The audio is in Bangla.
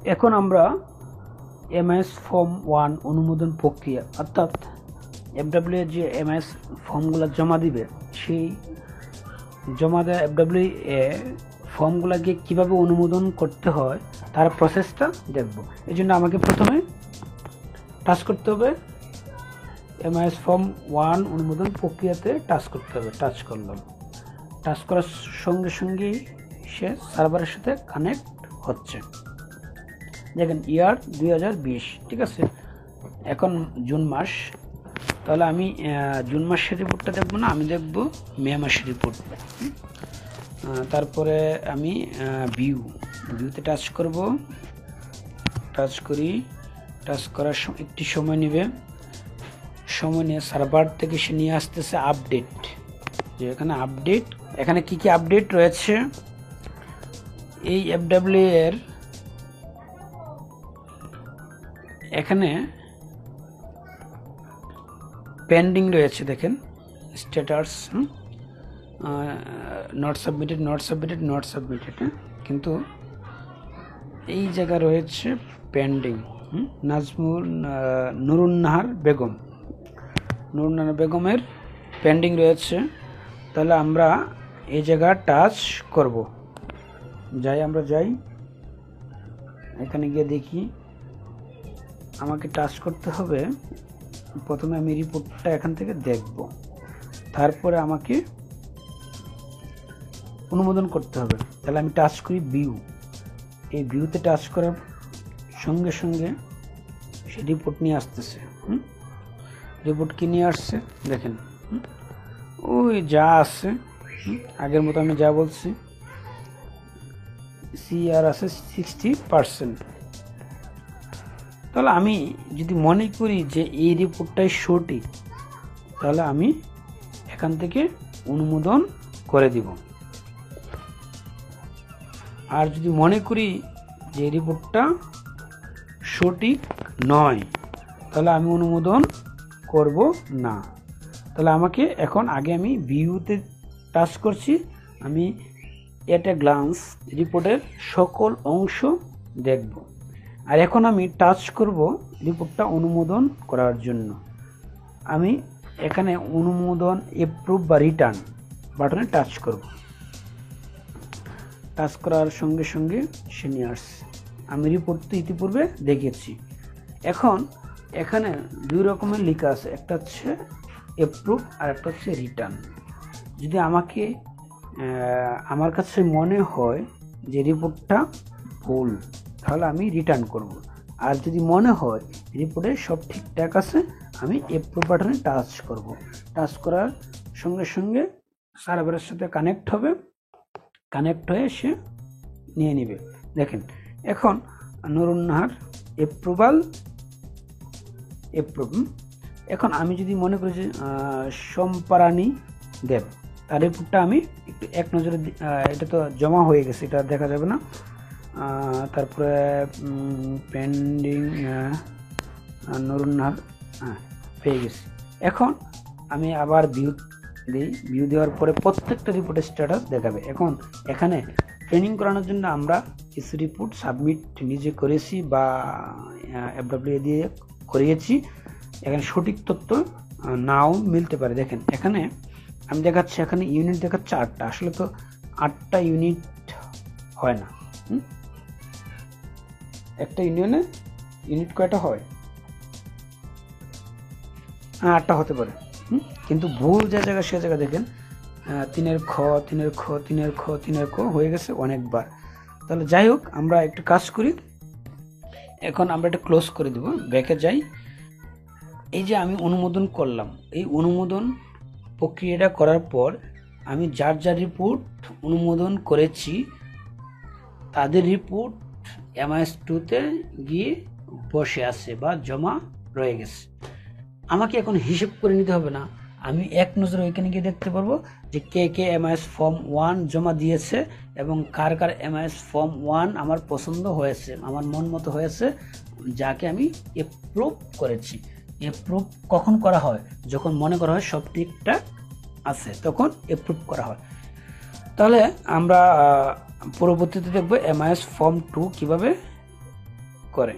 এখন আমরা এমআইএস ফর্ম 1 অনুমোদন প্রক্রিয়া অর্থাৎ এফডব্লিউ এর যে এমআইএস ফর্মগুলো জমা দিবে সেই জমা দেওয়া এফডব্লিউ এ ফর্মগুলোকে কীভাবে অনুমোদন করতে হয় তার প্রসেসটা দেখব। এই জন্য আমাকে প্রথমে টাচ করতে হবে এমআইএস ফর্ম 1 অনুমোদন প্রক্রিয়াতে টাচ করতে হবে। টাচ করলাম, টাচ করার সঙ্গে সঙ্গেই সে সার্ভারের সাথে কানেক্ট হচ্ছে। দেখেন ইয়ার 2020, ঠিক আছে। এখন জুন মাস, তাহলে আমি জুন মাসের রিপোর্টটা দেখবো না, আমি দেখব মে মাসের রিপোর্ট। তারপরে আমি ভিউতে টাচ করব। টাচ করার একটি সময় নেবে। সময় নিয়ে সার্ভার থেকে সে নিয়ে আসতেছে আপডেট, যে এখানে আপডেট, এখানে কি কি আপডেট রয়েছে এই এফডব্লিউ এর। এখানে পেন্ডিং রয়েছে, দেখেন স্ট্যাটাস নট সাবমিটেড, কিন্তু এই জায়গা রয়েছে পেন্ডিং। নুরুন্নাহার বেগমের পেন্ডিং রয়েছে। তাহলে আমরা এই জায়গা টাচ করব। আমরা যাই, এখানে গিয়ে দেখি আমাকে টাচ করতে হবে। প্রথমে আমি রিপোর্টটা এখান থেকে দেখব, তারপরে আমাকে অনুমোদন করতে হবে। তাহলে আমি টাচ করি এই ভিউতে টাচ করার সঙ্গে সঙ্গে সে রিপোর্ট নিয়ে আসতেছে। রিপোর্ট কি নিয়ে আসছে দেখেন, ওই যা আছে আগের মতো আমি যা বলছি, সিআর আছে 60%। তাহলে আমি যদি মনে করি যে এই রিপোর্টটাই সঠিক, তাহলে আমি এখান থেকে অনুমোদন করে দিব। আর যদি মনে করি যে রিপোর্টটা সঠিক নয়, তাহলে আমি অনুমোদন করব না। তাহলে আমাকে এখন আগে আমি ভিউতে টাচ করছি, আমি এট এ গ্লান্স রিপোর্টের সকল অংশ দেখব। আর এখন আমি টাচ করব রিপোর্টটা অনুমোদন করার জন্য। আমি এখানে অনুমোদন, অ্যাপ্রুভ বা রিটার্ন বাটনে টাচ করব। টাচ করার সঙ্গে সঙ্গে সে নিয়ে আসছে। আমি রিপোর্ট তো ইতিপূর্বে দেখেছি। এখন এখানে দুই রকমের লেখা আছে, একটা হচ্ছে অ্যাপ্রুভ আর একটা হচ্ছে রিটার্ন। যদি আমার কাছে মনে হয় যে রিপোর্টটা ভুল, তাহলে আমি রিটার্ন করব। আর যদি মনে হয় রিপোর্টে সব ঠিকঠাক আছে, আমি অ্যাপ্রুভ বাটনে টাচ করব। টাচ করার সঙ্গে সঙ্গে সার্ভারের সাথে কানেক্ট হবে, কানেক্ট হয়ে সে নিয়ে নেবে। দেখেন এখন নুরুন্নাহার অ্যাপ্রুভ। এখন আমি যদি মনে করি যে সম্পারানী দেব, তার রিপোর্টটা আমি একটু এক নজরে, এটা তো জমা হয়ে গেছে, এটা দেখা যাবে না। তারপরে পেন্ডিং নুরুন্নাহার পেয়ে গেছি। এখন আমি আবার ভিউ দেওয়ার পরে প্রত্যেকটা রিপোর্টের স্ট্যাটাস দেখাবে। এখন এখানে ট্রেনিং করানোর জন্য আমরা কিছু রিপোর্ট সাবমিট নিজে করেছি বা এফডব্লিউ দিয়ে করিয়েছি। এখানে সঠিক তথ্য নাও মিলতে পারে। দেখেন এখানে আমি দেখাচ্ছি, এখানে ইউনিট দেখাচ্ছে 8টা, আসলে তো 8টা ইউনিট হয় না। একটা ইউনিয়নে ইউনিট কয়টা হয়? 8টা হতে পারে, কিন্তু ভুল যে জায়গা সে জায়গা দেখেন 3-এর খ হয়ে গেছে অনেকবার। তাহলে যাই হোক, আমরা একটু কাজ করি। এখন আমরা এটা ক্লোজ করে দেব, ব্যাকে যাই। এই যে আমি অনুমোদন করলাম, এই অনুমোদন প্রক্রিয়াটা করার পর আমি যার রিপোর্ট অনুমোদন করেছি তাদের রিপোর্ট MIS2-তে গিয়ে বসে আছে বা জমা রয়ে গেছে। আমাকে এখন হিসেব করে নিতে হবে না, আমি এক নজরে ওইখানে গিয়ে দেখতে পারবো যে কে MIS ফর্ম 1 জমা দিয়েছে এবং কার MIS ফর্ম 1 আমার পছন্দ হয়েছে, আমার মন মতো হয়েছে, যাকে আমি অ্যাপ্রুভ করেছি। অ্যাপ্রুভ কখন করা হয়? যখন মনে করা হয় সব ঠিকঠাক আছে, তখন অ্যাপ্রুভ করা হয়। তাহলে আমরা পরবর্তীতে দেখব MIS ফর্ম 2 কিভাবে করে।